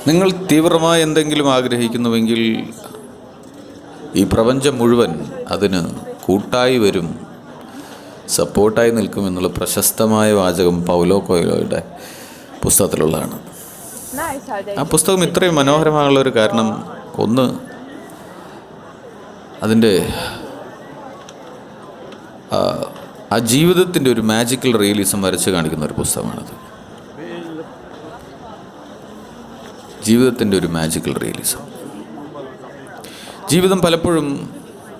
നിങ്ങൾ തീവ്രമായി എന്തെങ്കിലും ആഗ്രഹിക്കുന്നുവെങ്കിൽ ഈ പ്രപഞ്ചം മുഴുവൻ അതിന് കൂട്ടായി വരും, സപ്പോർട്ടായി നിൽക്കുമെന്നുള്ള പ്രശസ്തമായ വാചകം പൗലോ കൊയ്ലോയുടെ പുസ്തകത്തിലുള്ളതാണ്. ആ പുസ്തകം ഇത്രയും മനോഹരമായുള്ളൊരു കാരണം, ഒന്ന് അതിൻ്റെ ആ ജീവിതത്തിൻ്റെ ഒരു മാജിക്കൽ റിയലിസം വരച്ച് കാണിക്കുന്ന ഒരു പുസ്തകമാണത്. ജീവിതത്തിൻ്റെ ഒരു മാജിക്കൽ റിയലിസം. ജീവിതം പലപ്പോഴും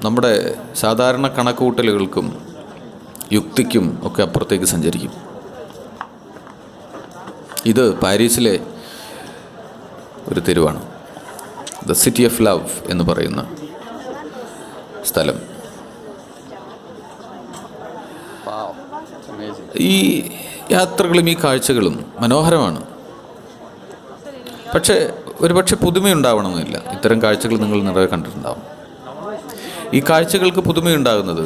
നമ്മുടെ സാധാരണ കണക്കുകൂട്ടലുകൾക്കും യുക്തിക്കും ഒക്കെ അപ്പുറത്തേക്ക് സഞ്ചരിക്കും. ഇത് പാരീസിലെ ഒരു തെരുവാണ്, ദ സിറ്റി ഓഫ് ലവ് എന്ന് പറയുന്ന സ്ഥലം. ഈ യാത്രകളും ഈ കാഴ്ചകളും മനോഹരമാണ്. പക്ഷേ ഒരുപക്ഷെ പുതുമയുണ്ടാവണമെന്നില്ല. ഇത്തരം കാഴ്ചകൾ നിങ്ങൾ നിറയെ കണ്ടിട്ടുണ്ടാവും. ഈ കാഴ്ചകൾക്ക് പുതുമയുണ്ടാകുന്നത്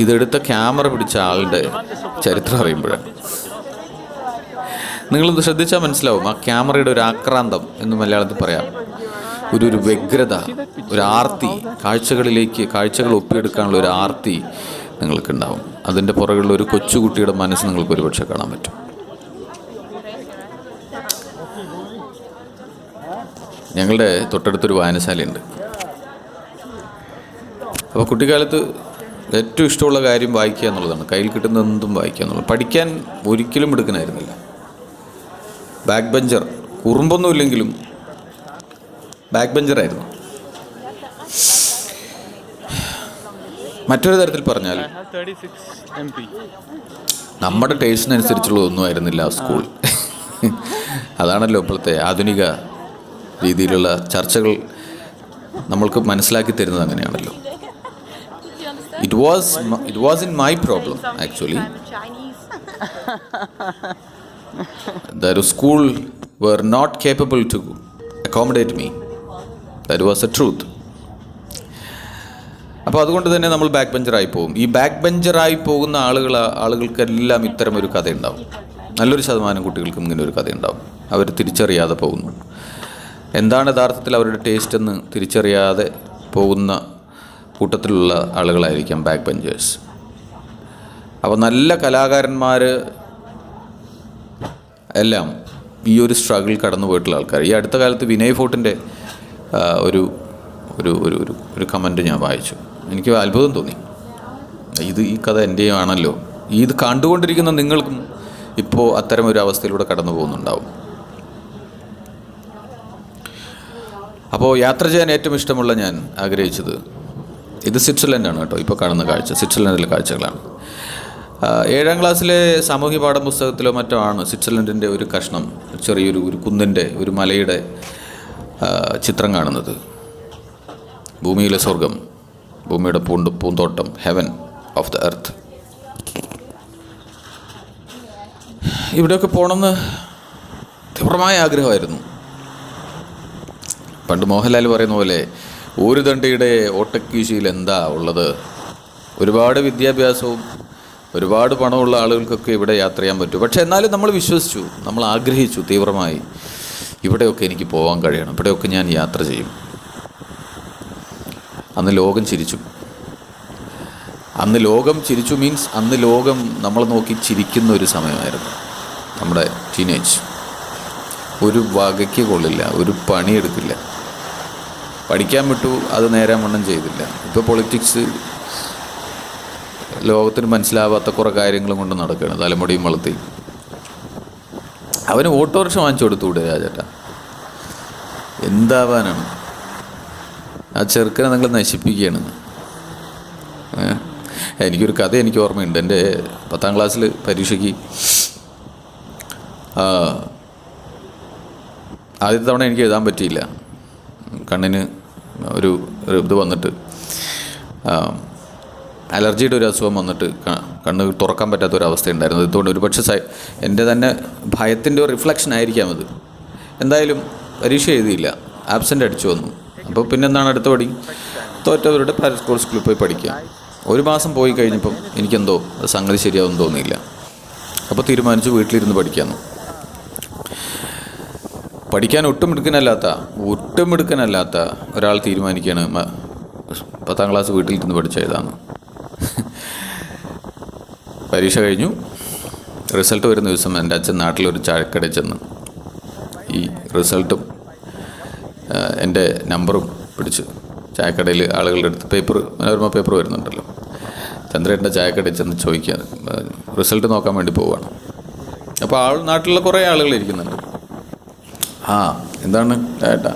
ഇതെടുത്ത ക്യാമറ പിടിച്ച ആളുടെ ചരിത്രം അറിയുമ്പോഴാണ്. നിങ്ങളൊന്ന് ശ്രദ്ധിച്ചാൽ മനസ്സിലാവും. ആ ക്യാമറയുടെ ഒരു ആക്രാന്തം എന്ന് മലയാളത്തിൽ പറയാം, ഒരു വ്യഗ്രത, ഒരു ആർത്തി, കാഴ്ചകൾ ഒപ്പിയെടുക്കാനുള്ള ഒരു ആർത്തി നിങ്ങൾക്കുണ്ടാവും. അതിൻ്റെ പുറകിലുള്ള ഒരു കൊച്ചുകുട്ടിയുടെ മനസ്സ് നിങ്ങൾക്ക് ഒരുപക്ഷെ കാണാൻ പറ്റും. ഞങ്ങളുടെ തൊട്ടടുത്തൊരു വായനശാലയുണ്ട്. അപ്പോൾ കുട്ടിക്കാലത്ത് ഏറ്റവും ഇഷ്ടമുള്ള കാര്യം വായിക്കുക എന്നുള്ളതാണ്. കയ്യിൽ കിട്ടുന്ന എന്തും വായിക്കുക എന്നുള്ളത്. പഠിക്കാൻ ഒരിക്കലും എടുക്കണമായിരുന്നില്ല. ബാക്ക് ബെഞ്ചർ, കുറുമ്പൊന്നുമില്ലെങ്കിലും ബാക്ക് ബെഞ്ചറായിരുന്നു. മറ്റൊരു തരത്തിൽ പറഞ്ഞാൽ നമ്മുടെ ടേസ്റ്റിനനുസരിച്ചുള്ളതൊന്നും ആയിരുന്നില്ല സ്കൂൾ. അതാണല്ലോ ഇപ്പോഴത്തെ ആധുനിക രീതിയിലുള്ള ചർച്ചകൾ നമ്മൾക്ക് മനസ്സിലാക്കി തരുന്നത് അങ്ങനെയാണല്ലോ. It wasn't my problem actually. The school were not capable to accommodate me. That was the truth. അപ്പോൾ അതുകൊണ്ട് തന്നെ നമ്മൾ ബാക്ക് ബെഞ്ചറായി പോകും. ഈ ബാക്ക് ബെഞ്ചറായി പോകുന്ന ആളുകൾക്കെല്ലാം ഇത്തരം ഒരു കഥയുണ്ടാവും. നല്ലൊരു ശതമാനം കുട്ടികൾക്കും ഇങ്ങനെ ഒരു കഥയുണ്ടാവും. അവർ തിരിച്ചറിയാതെ പോകുന്നു. എന്താണ് യഥാർത്ഥത്തിൽ അവരുടെ ടേസ്റ്റ് എന്ന് തിരിച്ചറിയാതെ പോകുന്ന കൂട്ടത്തിലുള്ള ആളുകളായിരിക്കാം ബാക്ക് ബെഞ്ചേഴ്സ്. അപ്പോൾ നല്ല കലാകാരന്മാർ എല്ലാം ഈ ഒരു സ്ട്രഗിൾ കടന്നു പോയിട്ടുള്ള ആൾക്കാർ. ഈ അടുത്ത കാലത്ത് വിനയ് ഫോർട്ടിൻ്റെ ഒരു ഒരു ഒരു ഒരു കമൻറ്റ് ഞാൻ വായിച്ചു. എനിക്ക് അത്ഭുതം തോന്നി. ഈ കഥ എൻ്റെയും ആണല്ലോ. ഇത് കണ്ടുകൊണ്ടിരിക്കുന്ന നിങ്ങൾക്കും ഇപ്പോൾ അത്തരം ഒരു അവസ്ഥയിലൂടെ കടന്നു പോകുന്നുണ്ടാവും. അപ്പോൾ യാത്ര ചെയ്യാൻ ഏറ്റവും ഇഷ്ടമുള്ള ഞാൻ ആഗ്രഹിച്ചത് ഇത് സ്വിറ്റ്സർലൻഡാണ് കേട്ടോ. ഇപ്പോൾ കാണുന്ന കാഴ്ച സ്വിറ്റ്സർലൻഡിലെ കാഴ്ചകളാണ്. 7ാം ക്ലാസ്സിലെ സാമൂഹ്യ പാഠപുസ്തകത്തിലോ മറ്റോ ആണ് സ്വിറ്റ്സർലൻഡിൻ്റെ ഒരു കഷ്ണം, ചെറിയൊരു കുന്നിൻ്റെ, ഒരു മലയുടെ ചിത്രം കാണുന്നത്. ഭൂമിയിലെ സ്വർഗം, ഭൂമിയുടെ പൂന്തോട്ടം, ഹെവൻ ഓഫ് ദ എർത്ത്. ഇവിടെയൊക്കെ പോകണമെന്ന് തീവ്രമായ ആഗ്രഹമായിരുന്നു. പണ്ട് മോഹൻലാൽ പറയുന്ന പോലെ ഒരു തണ്ടിയുടെ ഓട്ടക്കീശയിൽ എന്താ ഉള്ളത്. ഒരുപാട് വിദ്യാഭ്യാസവും ഒരുപാട് പണമുള്ള ആളുകൾക്കൊക്കെ ഇവിടെ യാത്ര ചെയ്യാൻ പറ്റും. പക്ഷേ എന്നാലും നമ്മൾ വിശ്വസിച്ചു, നമ്മൾ ആഗ്രഹിച്ചു തീവ്രമായി, ഇവിടെയൊക്കെ എനിക്ക് പോകാൻ കഴിയണം, ഇവിടെയൊക്കെ ഞാൻ യാത്ര ചെയ്യും. അന്ന് ലോകം ചിരിച്ചു. അന്ന് ലോകം ചിരിച്ചു മീൻസ് അന്ന് ലോകം നമ്മളെ നോക്കി ചിരിക്കുന്ന ഒരു സമയമായിരുന്നു. നമ്മുടെ ടീനേജ്. ഒരു വകയ്ക്ക് കൊള്ളില്ല, ഒരു പണിയെടുക്കില്ല, പഠിക്കാൻ വിട്ടു, അത് നേരാൻ വണ്ണം ചെയ്തില്ല. ഇപ്പോൾ പൊളിറ്റിക്സ് ലോകത്തിന് മനസ്സിലാവാത്ത കുറേ കാര്യങ്ങളും കൊണ്ട് നടക്കുകയാണ്, തലമുടിയും വളർത്തി. അവന് ഓട്ടോറിക്ഷ വാങ്ങിച്ചു കൊടുത്തുകൂടെ ചേട്ടാ? എന്താവാനാണ്? ആ ചെറുക്കനെ നിങ്ങൾ നശിപ്പിക്കുകയാണ്. എനിക്കൊരു കഥ എനിക്ക് ഓർമ്മയുണ്ട്. എൻ്റെ 10ാം ക്ലാസ്സിൽ പരീക്ഷയ്ക്ക് ആദ്യത്തെ തവണ എനിക്ക് എഴുതാൻ പറ്റിയില്ല. കണ്ണിന് ഒരു ഇത് വന്നിട്ട്, അലർജിയുടെ ഒരു അസുഖം വന്നിട്ട് കണ്ണ് തുറക്കാൻ പറ്റാത്തൊരവസ്ഥയുണ്ടായിരുന്നു. അതുകൊണ്ട് ഒരുപക്ഷെ എൻ്റെ തന്നെ ഭയത്തിൻ്റെ ഒരു റിഫ്ലക്ഷൻ ആയിരിക്കാം അത്. എന്തായാലും പരീക്ഷ എഴുതിയില്ല, ആബ്സെൻ്റ് അടിച്ചു വന്നു. അപ്പോൾ പിന്നെന്താണ് അടുത്ത പടി? തോറ്റവരുടെ പാരസ്കൂൾ സ്കൂളിൽ പോയി പഠിക്കുക. 1 മാസം പോയി കഴിഞ്ഞപ്പം എനിക്കെന്തോ സംഗതി ശരിയാവുമെന്ന് തോന്നിയില്ല. അപ്പോൾ തീരുമാനിച്ചു വീട്ടിലിരുന്ന് പഠിക്കാമെന്ന്. പഠിക്കാൻ ഒട്ടും മിടുക്കനല്ലാത്ത ഒരാൾ തീരുമാനിക്കുകയാണ് 10ാം ക്ലാസ് വീട്ടിൽ നിന്ന് പഠിച്ചെഴുതാന്ന്. പരീക്ഷ കഴിഞ്ഞു. റിസൾട്ട് വരുന്ന ദിവസം എൻ്റെ അച്ഛൻ നാട്ടിലൊരു ചായക്കടയിൽ ചെന്ന് ഈ റിസൾട്ടും എൻ്റെ നമ്പറും പിടിച്ചു ചായക്കടയിൽ ആളുകളുടെ അടുത്ത് മനോരമ പേപ്പർ വരുന്നുണ്ടല്ലോ, ചന്ദ്രേട്ടൻ്റെ ചായക്കടയിൽ ചെന്ന് ചോദിക്കാൻ റിസൾട്ട് നോക്കാൻ വേണ്ടി പോവുകയാണ്. അപ്പോൾ നാട്ടിലുള്ള കുറേ ആളുകൾ ഇരിക്കുന്നുണ്ട്. എന്താണ് ചേട്ടാ?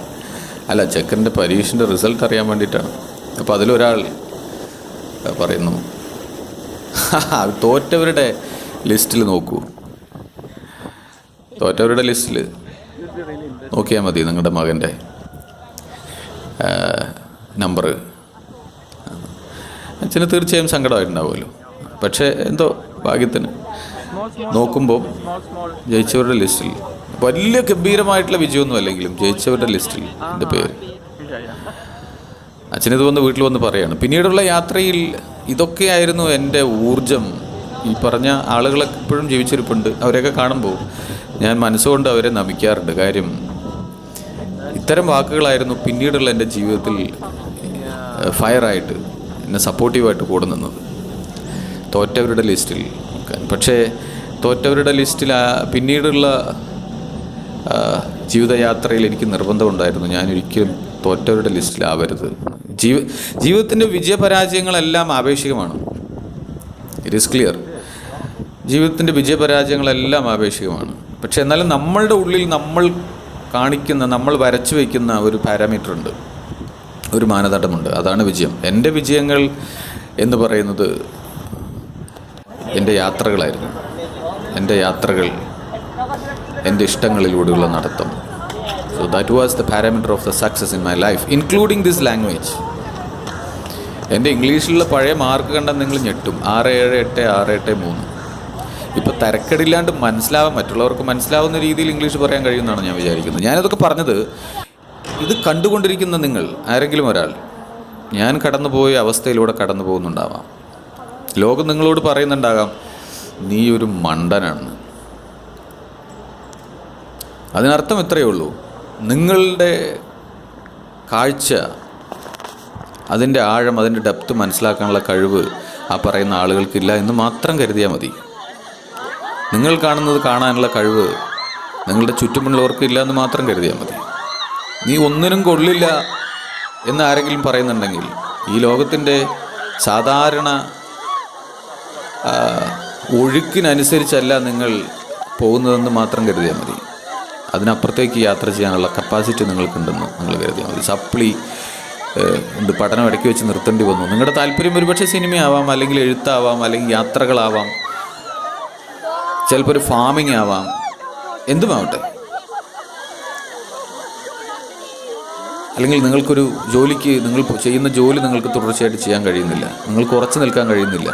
അല്ല, ചെക്കൻ്റെ പരീക്ഷൻ്റെ റിസൾട്ട് അറിയാൻ വേണ്ടിയിട്ടാണ്. അപ്പോൾ അതിലൊരാൾ പറയുന്നു, തോറ്റവരുടെ ലിസ്റ്റിൽ നോക്കൂ, തോറ്റവരുടെ ലിസ്റ്റിൽ നോക്കിയാൽ മതി നിങ്ങളുടെ മകൻ്റെ നമ്പർ. അച്ഛന് തീർച്ചയായും സങ്കടമായിട്ടുണ്ടാവുമല്ലോ. പക്ഷേ എന്തോ ഭാഗ്യത്തിന് നോക്കുമ്പോൾ ജയിച്ചവരുടെ ലിസ്റ്റിൽ, വലിയ ഗംഭീരമായിട്ടുള്ള വിജയമൊന്നും അല്ലെങ്കിലും ജയിച്ചവരുടെ ലിസ്റ്റിൽ എൻ്റെ പേര്. അച്ഛനിത് വന്ന് വീട്ടിൽ വന്ന് പറയാണ്. പിന്നീടുള്ള യാത്രയിൽ ഇതൊക്കെയായിരുന്നു എൻ്റെ ഊർജം. ഈ പറഞ്ഞ ആളുകളൊക്കെ ഇപ്പോഴും ജീവിച്ചിരിപ്പുണ്ട്. അവരെയൊക്കെ കാണുമ്പോൾ ഞാൻ മനസ്സുകൊണ്ട് അവരെ നമിക്കാറുണ്ട്. കാര്യം ഇത്തരം വാക്കുകളായിരുന്നു പിന്നീടുള്ള എൻ്റെ ജീവിതത്തിൽ ഫയറായിട്ട് എന്നെ സപ്പോർട്ടീവായിട്ട് കൂടെ നിന്നത്. തോറ്റവരുടെ ലിസ്റ്റിൽ നോക്കാൻ. പക്ഷേ തോറ്റവരുടെ ലിസ്റ്റിൽ പിന്നീടുള്ള ജീവിതയാത്രയിൽ എനിക്ക് നിർബന്ധമുണ്ടായിരുന്നു, ഞാനൊരിക്കലും തോറ്റവരുടെ ലിസ്റ്റിലാവരുത്. ജീവിതത്തിൻ്റെ വിജയപരാജയങ്ങളെല്ലാം ആപേക്ഷികമാണ്. It is clear. ജീവിതത്തിൻ്റെ വിജയപരാജയങ്ങളെല്ലാം ആപേക്ഷികമാണ്. പക്ഷെ എന്നാലും നമ്മളുടെ ഉള്ളിൽ നമ്മൾ വരച്ചു വയ്ക്കുന്ന ഒരു പാരാമീറ്റർ ഉണ്ട്, ഒരു മാനദണ്ഡമുണ്ട്. അതാണ് വിജയം. എൻ്റെ വിജയങ്ങൾ എന്ന് പറയുന്നത് എൻ്റെ യാത്രകളായിരുന്നു. എൻ്റെ യാത്രകൾ, എൻ്റെ ഇഷ്ടങ്ങളിലൂടെയുള്ള നടത്തം. So that was the parameter of the success in my life, including this language. എൻ്റെ ഇംഗ്ലീഷിലുള്ള പഴയ മാർക്ക് കണ്ടാൽ നിങ്ങൾ ഞെട്ടും. 6.78, 6.83. ഇപ്പോൾ തരക്കേടില്ലാണ്ട് മറ്റുള്ളവർക്ക് മനസ്സിലാവുന്ന രീതിയിൽ ഇംഗ്ലീഷ് പറയാൻ കഴിയുമെന്നാണ് ഞാൻ വിചാരിക്കുന്നത്. ഞാനിതൊക്കെ പറഞ്ഞത്, ഇത് കണ്ടുകൊണ്ടിരിക്കുന്ന നിങ്ങൾ ആരെങ്കിലും ഒരാൾ ഞാൻ കടന്നുപോയ അവസ്ഥയിലൂടെ കടന്നു പോകുന്നുണ്ടാവാം. ലോകം നിങ്ങളോട് പറയുന്നുണ്ടാകാം, നീ ഒരു മണ്ടനാണ്. അതിനർത്ഥം ഇത്രയേ ഉള്ളൂ, നിങ്ങളുടെ കാഴ്ച, അതിൻ്റെ ആഴം, അതിൻ്റെ ഡെപ്ത് മനസ്സിലാക്കാനുള്ള കഴിവ് ആ പറയുന്ന ആളുകൾക്കില്ല എന്ന് മാത്രം കരുതിയാൽ മതി. നിങ്ങൾ കാണുന്നത് കാണാനുള്ള കഴിവ് നിങ്ങളുടെ ചുറ്റുമുള്ളവർക്ക് ഇല്ല എന്ന് മാത്രം കരുതിയാൽ മതി. നീ ഒന്നിനും കൊള്ളില്ല എന്ന് ആരെങ്കിലും പറയുന്നുണ്ടെങ്കിൽ ഈ ലോകത്തിൻ്റെ സാധാരണ ഒഴുക്കിനനുസരിച്ചല്ല നിങ്ങൾ പോകുന്നതെന്ന് മാത്രം കരുതിയാൽ മതി. അതിനപ്പുറത്തേക്ക് യാത്ര ചെയ്യാനുള്ള കപ്പാസിറ്റി നിങ്ങൾക്കുണ്ടെന്ന് നിങ്ങൾ കരുതിയാൽ മതി. സപ്ലി പഠനം ഇടയ്ക്ക് വെച്ച് നിർത്തേണ്ടി വന്നു. നിങ്ങളുടെ താല്പര്യം ഒരുപക്ഷെ സിനിമയാവാം, അല്ലെങ്കിൽ എഴുത്താവാം, അല്ലെങ്കിൽ യാത്രകളാവാം, ചിലപ്പോൾ ഒരു ഫാമിംഗ് ആവാം, എന്തുമാവട്ടെ. അല്ലെങ്കിൽ നിങ്ങൾക്കൊരു ജോലിക്ക്, നിങ്ങൾ ചെയ്യുന്ന ജോലി നിങ്ങൾക്ക് തുടർച്ചയായിട്ട് ചെയ്യാൻ കഴിയുന്നില്ല, നിങ്ങൾക്ക് ഉറച്ചു നിൽക്കാൻ കഴിയുന്നില്ല.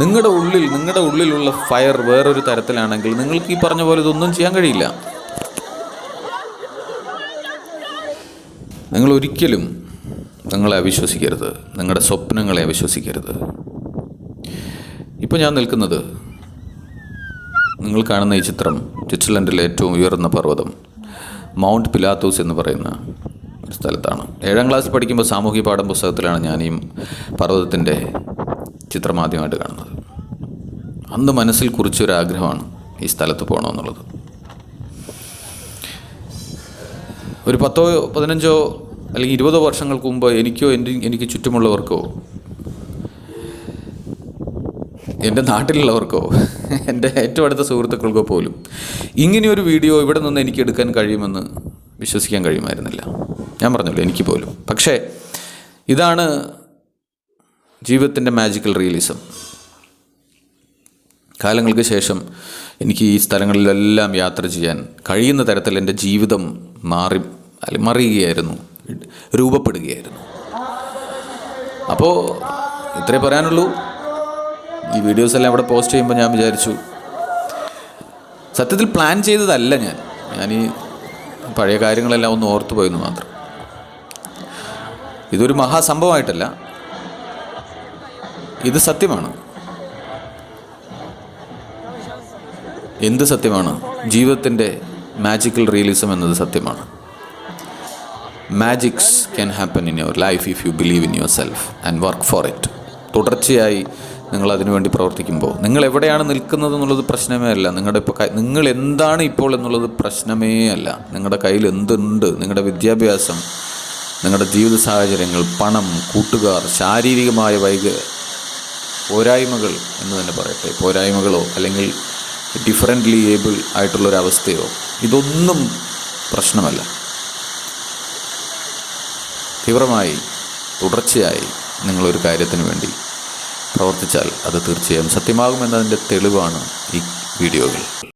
നിങ്ങളുടെ ഉള്ളിലുള്ള ഫയർ വേറൊരു തരത്തിലാണെങ്കിൽ നിങ്ങൾക്ക് ഈ പറഞ്ഞ പോലെ ഇതൊന്നും ചെയ്യാൻ കഴിയില്ല. നിങ്ങൾ ഒരിക്കലും നിങ്ങളെ അവിശ്വസിക്കരുത്, നിങ്ങളുടെ സ്വപ്നങ്ങളെ അവിശ്വസിക്കരുത്. ഇപ്പോൾ ഞാൻ നിൽക്കുന്നത്, നിങ്ങൾ കാണുന്ന ഈ ചിത്രം, സ്വിറ്റ്സർലൻഡിലെ ഏറ്റവും ഉയർന്ന പർവ്വതം മൗണ്ട് പിലാത്തോസ് എന്ന് പറയുന്ന ഒരു സ്ഥലത്താണ്. 7ാം ക്ലാസ് പഠിക്കുമ്പോൾ സാമൂഹ്യ പാഠം പുസ്തകത്തിലാണ് ഞാൻ ഈ പർവ്വതത്തിൻ്റെ ചിത്രം ആദ്യമായിട്ട് കാണുന്നത്. അന്ന് മനസ്സിൽ കുറിച്ചൊരാഗ്രഹമാണ് ഈ സ്ഥലത്ത് പോകണമെന്നുള്ളത്. ഒരു 10, 15 അല്ലെങ്കിൽ 20 വർഷങ്ങൾക്ക് മുമ്പ് എനിക്ക് ചുറ്റുമുള്ളവർക്കോ എൻ്റെ നാട്ടിലുള്ളവർക്കോ എൻ്റെ ഏറ്റവും അടുത്ത സുഹൃത്തുക്കൾക്കോ പോലും ഇങ്ങനെയൊരു വീഡിയോ ഇവിടെ നിന്ന് എനിക്ക് എടുക്കാൻ കഴിയുമെന്ന് വിശ്വസിക്കാൻ കഴിയുമായിരുന്നില്ല. ഞാൻ പറഞ്ഞല്ലോ, എനിക്ക് പോലും. പക്ഷേ ഇതാണ് ജീവിതത്തിൻ്റെ മാജിക്കൽ റിയലിസം. കാലങ്ങൾക്ക് ശേഷം എനിക്ക് ഈ സ്ഥലങ്ങളിലെല്ലാം യാത്ര ചെയ്യാൻ കഴിയുന്ന തരത്തിൽ എൻ്റെ ജീവിതം മറിയുകയായിരുന്നു, രൂപപ്പെടുകയായിരുന്നു. അപ്പോൾ ഇത്രേ പറയാനുള്ളൂ. ഈ വീഡിയോസ് എല്ലാം ഇവിടെ പോസ്റ്റ് ചെയ്യുമ്പോൾ ഞാൻ വിചാരിച്ചു, സത്യത്തിൽ പ്ലാൻ ചെയ്തതല്ല ഞാൻ ഈ പഴയ കാര്യങ്ങളെല്ലാം ഒന്ന് ഓർത്തു പോയെന്ന് മാത്രം. ഇതൊരു മഹാസംഭവമായിട്ടല്ല, ഇത് സത്യമാണ്. എന്ത് സത്യമാണ്? ജീവിതത്തിൻ്റെ മാജിക്കൽ റിയലിസം എന്നത് സത്യമാണ്. Magics can happen in your life if you believe in your self and work for it. തുടർച്ചയായി നിങ്ങൾ അതിനുവേണ്ടി പ്രവർത്തിക്കുമ്പോൾ നിങ്ങൾ എവിടെയാണ് നിൽക്കുന്നത് എന്നുള്ളത് പ്രശ്നമേ അല്ല. നിങ്ങൾ എന്താണ് ഇപ്പോൾ എന്നുള്ളത് പ്രശ്നമേ അല്ല. നിങ്ങളുടെ കയ്യിൽ എന്തുണ്ട്, നിങ്ങളുടെ വിദ്യാഭ്യാസം, നിങ്ങളുടെ ജീവിത സാഹചര്യങ്ങൾ, പണം, കൂട്ടുകാർ, ശാരീരികമായ പോരായ്മകൾ എന്ന് തന്നെ പറയട്ടെ, പോരായ്മകളോ അല്ലെങ്കിൽ ഡിഫറൻ്റ്ലി ഏബിൾ ആയിട്ടുള്ളൊരവസ്ഥയോ, ഇതൊന്നും പ്രശ്നമല്ല. തീവ്രമായി തുടർച്ചയായി നിങ്ങളൊരു കാര്യത്തിന് വേണ്ടി പ്രവർത്തിച്ചാൽ അത് തീർച്ചയായും സത്യമാകുമെന്നതിൻ്റെ തെളിവാണ് ഈ വീഡിയോകൾ.